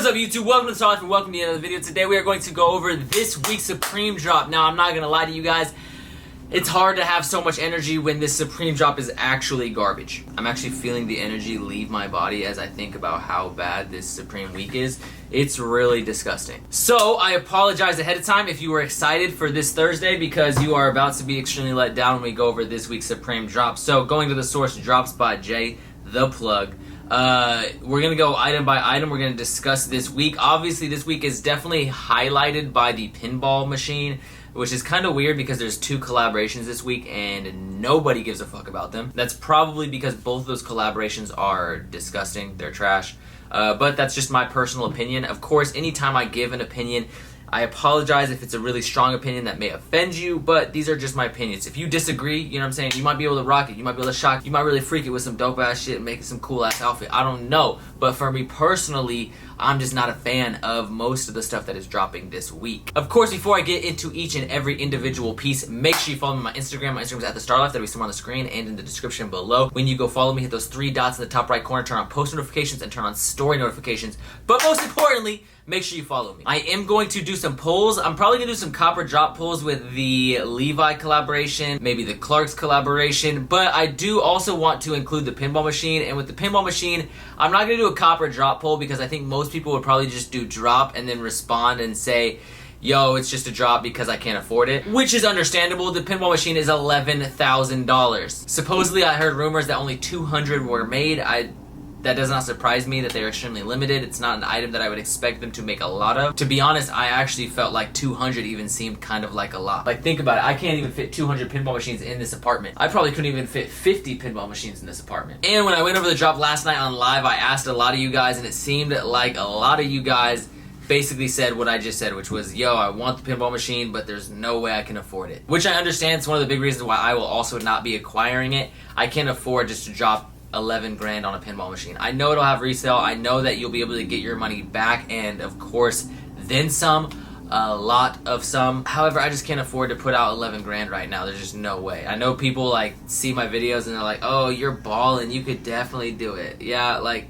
What is up, YouTube? Welcome to the Life and welcome to another video. Today we are going to go over this week's Supreme drop. Now, I'm not going to lie to you guys. It's hard to have so much energy when this Supreme drop is actually garbage. I'm actually feeling the energy leave my body as I think about how bad this Supreme week is. It's really disgusting. So, I apologize ahead of time if you were excited for this Thursday because you are about to be extremely let down when we go over this week's Supreme drop. So, going to the source, drops by Jay, the plug. We're gonna go item by item. We're gonna discuss this week. Obviously, this week is definitely highlighted by the pinball machine, which is kind of weird because there's two collaborations this week and nobody gives a fuck about them. That's probably because both of those collaborations are disgusting. They're trash. But that's just my personal opinion. Of course, anytime I give an opinion, I apologize if it's a really strong opinion that may offend you, but these are just my opinions. If you disagree, you know what I'm saying, you might be able to rock it, you might be able to shock, you might really freak it with some dope ass shit and make it some cool ass outfit. I don't know. But for me personally, I'm just not a fan of most of the stuff that is dropping this week. Of course, before I get into each and every individual piece, make sure you follow me on my Instagram. My Instagram is @thestarlife. That'll be somewhere on the screen and in the description below. When you go follow me, hit those three dots in the top right corner, turn on post notifications and turn on story notifications. But most importantly, make sure you follow me. I am going to do some polls. I'm probably going to do some copper drop polls with the Levi collaboration, maybe the Clarks collaboration, but I do also want to include the pinball machine. And with the pinball machine, I'm not going to do a copper drop poll because I think most people would probably just do drop and then respond and say, yo, it's just a drop because I can't afford it, which is understandable. The pinball machine is $11,000. Supposedly, I heard rumors that only 200 were made. That does not surprise me that they're extremely limited. It's not an item that I would expect them to make a lot of. To be honest, I actually felt like 200 even seemed kind of like a lot. Like, think about it. I can't even fit 200 pinball machines in this apartment. I probably couldn't even fit 50 pinball machines in this apartment. And when I went over the drop last night on live, I asked a lot of you guys, and it seemed like a lot of you guys basically said what I just said, which was, yo, I want the pinball machine, but there's no way I can afford it. Which I understand. It's one of the big reasons why I will also not be acquiring it. I can't afford just to drop 11 grand on a pinball machine. I know it'll have resale. I know that you'll be able to get your money back, and of course, then some, a lot of some. However, I just can't afford to put out 11 grand right now. There's just no way. I know people like see my videos and they're like, oh, you're ballin', you could definitely do it. Yeah, like,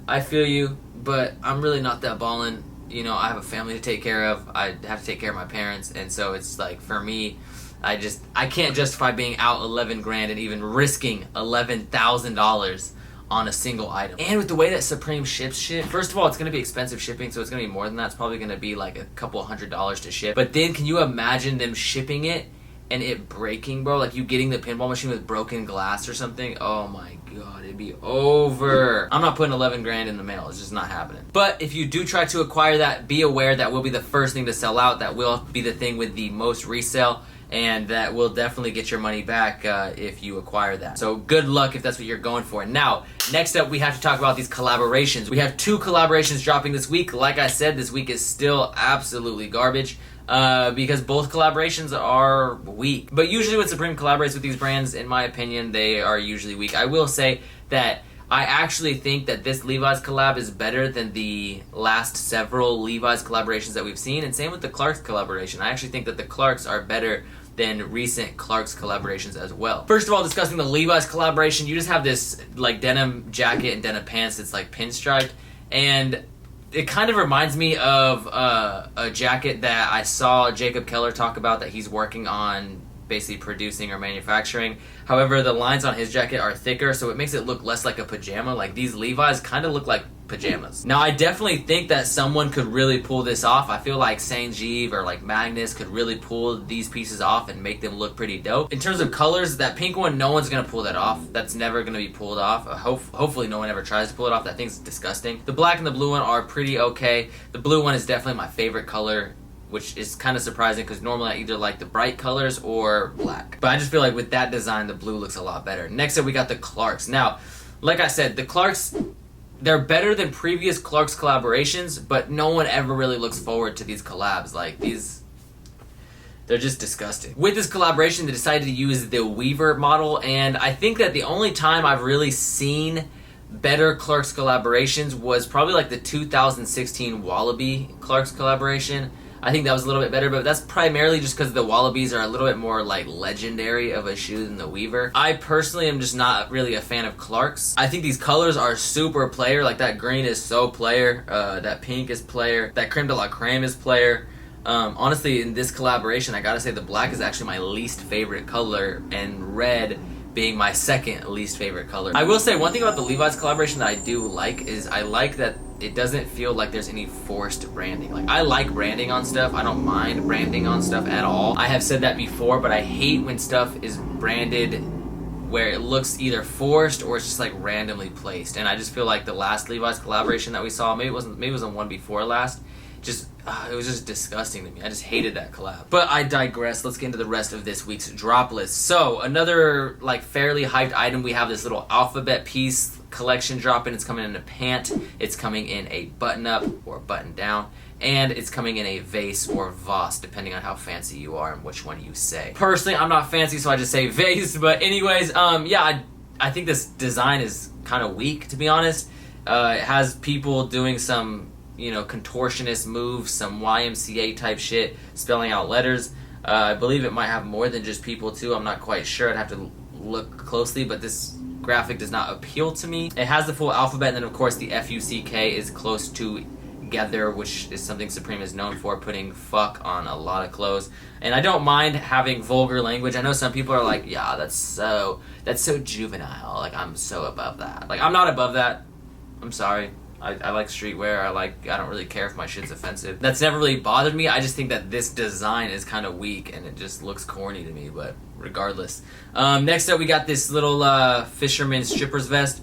I feel you, but I'm really not that ballin'. You know, I have a family to take care of. I have to take care of my parents, and so it's like, for me, I can't justify being out 11 grand and even risking $11,000 on a single item. And with the way that Supreme ships shit, first of all, it's going to be expensive shipping, so it's going to be more than that. It's probably going to be like a couple $100s to ship. But then can you imagine them shipping it and it breaking, bro? Like you getting the pinball machine with broken glass or something? Oh my god, it'd be over. I'm not putting 11 grand in the mail. It's just not happening. But if you do try to acquire that, be aware that will be the first thing to sell out. That will be the thing with the most resale. And that will definitely get your money back if you acquire that. So good luck if that's what you're going for. Now, next up, we have to talk about these collaborations. We have two collaborations dropping this week. Like I said, this week is still absolutely garbage because both collaborations are weak. But usually when Supreme collaborates with these brands, in my opinion, they are usually weak. I will say that I actually think that this Levi's collab is better than the last several Levi's collaborations that we've seen, and same with the Clarks collaboration. I actually think that the Clarks are better than recent Clarks collaborations as well. First of all, discussing the Levi's collaboration, you just have this like denim jacket and denim pants that's like pinstriped, and it kind of reminds me of a jacket that I saw Jacob Keller talk about that he's working on basically producing or manufacturing. However, the lines on his jacket are thicker, so it makes it look less like a pajama. Like these Levi's kind of look like pajamas. Now, I definitely think that someone could really pull this off. I feel like Saint-Jeeve or like Magnus could really pull these pieces off and make them look pretty dope. In terms of colors, that pink one, no one's gonna pull that off. That's never gonna be pulled off. Hopefully no one ever tries to pull it off. That thing's disgusting. The black and the blue one are pretty okay. The blue one is definitely my favorite color, which is kind of surprising because normally I either like the bright colors or black. But I just feel like with that design, the blue looks a lot better. Next up, we got the Clarks. Now, like I said, the Clarks, they're better than previous Clarks collaborations, but no one ever really looks forward to these collabs. Like, they're just disgusting. With this collaboration, they decided to use the Weaver model, and I think that the only time I've really seen better Clarks collaborations was probably like the 2016 Wallaby Clarks collaboration. I think that was a little bit better, but that's primarily just because the Wallabies are a little bit more like legendary of a shoe than the Weaver. I personally am just not really a fan of Clark's. I think these colors are super player. Like that green is so player, that pink is player, that creme de la creme is player. Honestly, in this collaboration, I gotta say the black is actually my least favorite color, and red being my second least favorite color. I will say one thing about the Levi's collaboration that I do like is I like that it doesn't feel like there's any forced branding. Like, I like branding on stuff. I don't mind branding on stuff at all. I have said that before, but I hate when stuff is branded where it looks either forced or it's just like randomly placed. And I just feel like the last Levi's collaboration that we saw, maybe it was the one before last, just it was just disgusting to me. I just hated that collab. But I digress. Let's get into the rest of this week's drop list. So another like fairly hyped item, we have this little alphabet piece collection drop in. It's coming in a pant, it's coming in a button up or button down, and it's coming in a vase or vase, depending on how fancy you are and which one you say. Personally, I'm not fancy, so I just say vase. But anyways, yeah, I think this design is kind of weak, to be honest. It has people doing some, you know, contortionist moves, some YMCA type shit, spelling out letters. I believe it might have more than just people too. I'm not quite sure. I'd have to look closely, but this graphic does not appeal to me. It has the full alphabet, and then of course the F-U-C-K is close together, which is something Supreme is known for, putting fuck on a lot of clothes. And I don't mind having vulgar language. I know some people are like, yeah, that's so juvenile. Like, I'm so above that. Like, I'm not above that. I'm sorry. I like streetwear. I don't really care if my shit's offensive. That's never really bothered me. I just think that this design is kind of weak and it just looks corny to me, but regardless. Next up, we got this little fisherman stripper's vest.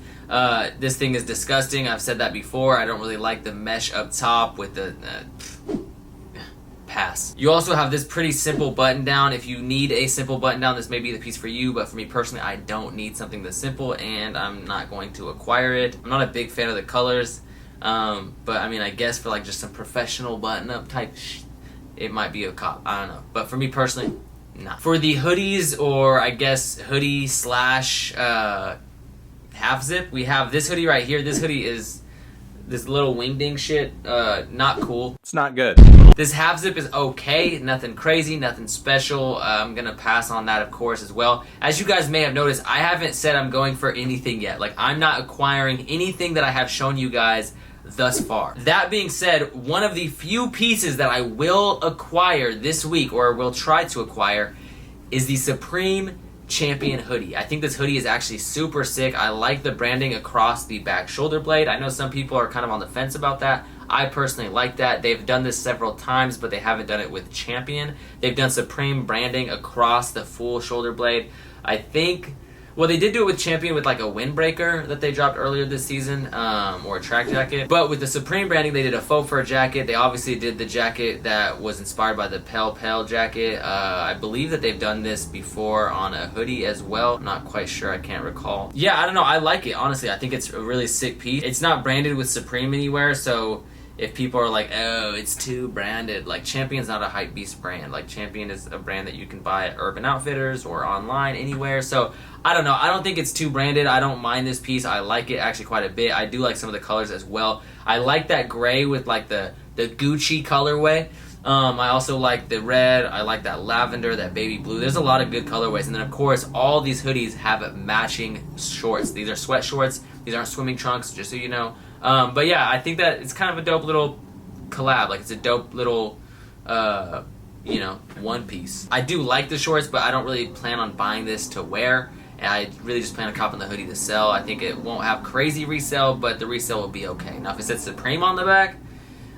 This thing is disgusting. I've said that before. I don't really like the mesh up top with the... pass. You also have this pretty simple button down. If you need a simple button down, this may be the piece for you, but for me personally, I don't need something this simple, and I'm not going to acquire it. I'm not a big fan of the colors, but I mean, I guess for like just some professional button up type it might be a cop. I don't know. But for me personally, nah. For the hoodies, or I guess hoodie slash half zip, we have this hoodie right here. This hoodie is this little wingding shit, not cool. It's not good. This half zip is okay, nothing crazy, nothing special. I'm gonna pass on that, of course, as well. As you guys may have noticed, I haven't said I'm going for anything yet. Like, I'm not acquiring anything that I have shown you guys thus far. That being said, one of the few pieces that I will acquire this week, or will try to acquire, is the Supreme Champion hoodie. I think this hoodie is actually super sick. I like the branding across the back shoulder blade. I know some people are kind of on the fence about that. I personally like that. They've done this several times, but they haven't done it with Champion. They've done Supreme branding across the full shoulder blade. I think, well, they did do it with Champion with like a windbreaker that they dropped earlier this season, or a track jacket. But with the Supreme branding, they did a faux fur jacket. They obviously did the jacket that was inspired by the Pale Pale jacket. I believe that they've done this before on a hoodie as well. I'm not quite sure. I can't recall. Yeah, I don't know. I like it, honestly. I think it's a really sick piece. It's not branded with Supreme anywhere, so if people are like, oh, it's too branded, like, Champion's not a hype beast brand. Like, Champion is a brand that you can buy at Urban Outfitters or online, anywhere. So I don't know. I don't think it's too branded. I don't mind this piece. I like it actually quite a bit. I do like some of the colors as well. I like that gray with like the Gucci colorway. I also like the red. I like that lavender, that baby blue. There's a lot of good colorways. And then, of course, all these hoodies have matching shorts. These are sweat shorts. These aren't swimming trunks, just so you know. But yeah, I think that it's kind of a dope little collab. Like, it's a dope little, you know, one piece. I do like the shorts, but I don't really plan on buying this to wear. And I really just plan on copping the hoodie to sell. I think it won't have crazy resale, but the resale will be okay. Now, if it says Supreme on the back,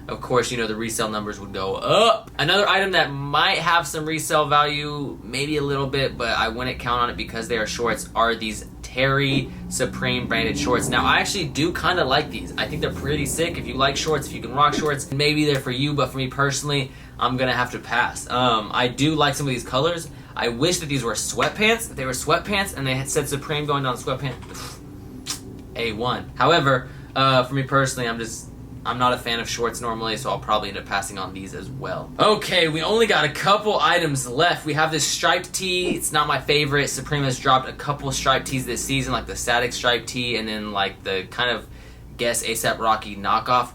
of course, you know, the resale numbers would go up. Another item that might have some resale value, maybe a little bit, but I wouldn't count on it because they are shorts, are these Terry Supreme branded shorts. Now, I actually do kind of like these. I think they're pretty sick. If you like shorts, if you can rock shorts, maybe they're for you, but for me personally, I'm gonna have to pass. I do like some of these colors. I wish that these were sweatpants. If they were sweatpants and they had said Supreme going down sweatpants, A1. However, for me personally, I'm not a fan of shorts normally, so I'll probably end up passing on these as well. Okay, we only got a couple items left. We have this striped tee. It's not my favorite. Supreme has dropped a couple striped tees this season, like the static striped tee, and then like the kind of Guess A$AP Rocky knockoff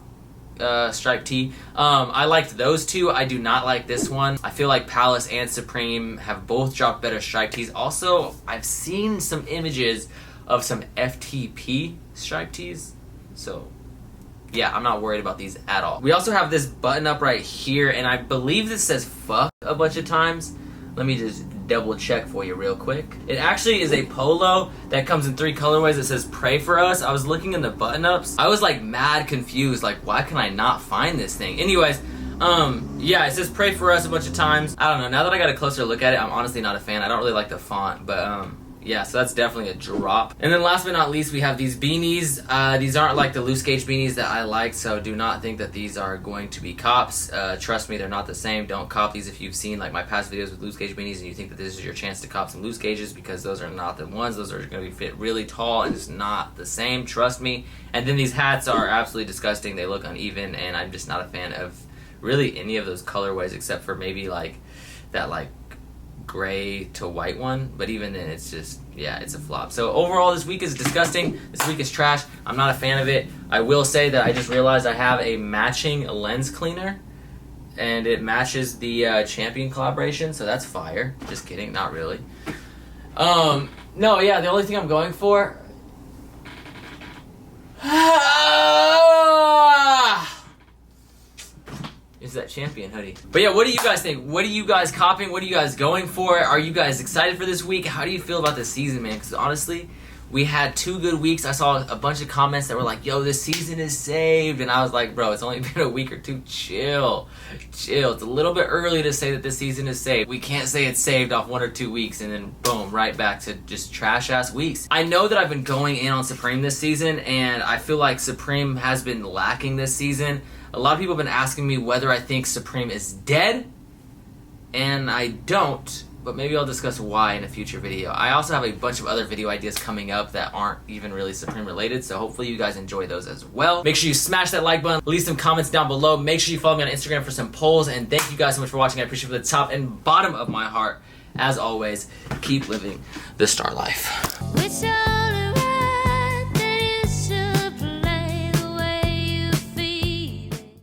striped tee. I liked those two. I do not like this one. I feel like Palace and Supreme have both dropped better striped tees. Also, I've seen some images of some FTP striped tees. So, yeah, I'm not worried about these at all. We also have this button up right here, and I believe this says fuck a bunch of times. Let me just double check for you real quick. It actually is a polo that comes in 3 colorways. It says pray for us. I was looking in the button ups. I was like mad confused, like why can I not find this thing? Anyways, yeah, it says pray for us a bunch of times. I don't know, now that I got a closer look at it, I'm honestly not a fan. I don't really like the font, but yeah, so that's definitely a drop. And then last but not least, we have these beanies. These aren't like the loose gauge beanies that I like, so do not think that these are going to be cops. Trust me, they're not the same. Don't cop these if you've seen like my past videos with loose gauge beanies and you think that this is your chance to cop some loose gauges, because those are not the ones. Those are going to be fit really tall and it's not the same, trust me. And then these hats are absolutely disgusting. They look uneven, and I'm just not a fan of really any of those colorways except for maybe like that like gray to white one, but even then it's just, yeah, it's a flop. So overall, this week is disgusting. This week is trash. I'm not a fan of it. I will say that I just realized I have a matching lens cleaner, and it matches the Champion collaboration, so that's fire. Just kidding, not really. No, yeah, the only thing I'm going for is that Champion hoodie. But yeah, what do you guys think? What are you guys copying? What are you guys going for? Are you guys excited for this week? How do you feel about this season, man? Because honestly, we had 2 good weeks. I saw a bunch of comments that were like, yo, this season is saved. And I was like, bro, it's only been a week or 2. Chill. Chill. It's a little bit early to say that this season is saved. We can't say it's saved off 1 or 2 weeks and then boom, right back to just trash-ass weeks. I know that I've been going in on Supreme this season, and I feel like Supreme has been lacking this season. A lot of people have been asking me whether I think Supreme is dead, and I don't, but maybe I'll discuss why in a future video. I also have a bunch of other video ideas coming up that aren't even really Supreme related, so hopefully you guys enjoy those as well. Make sure you smash that like button, leave some comments down below, make sure you follow me on Instagram for some polls, and thank you guys so much for watching. I appreciate it from the top and bottom of my heart. As always, keep living the star life.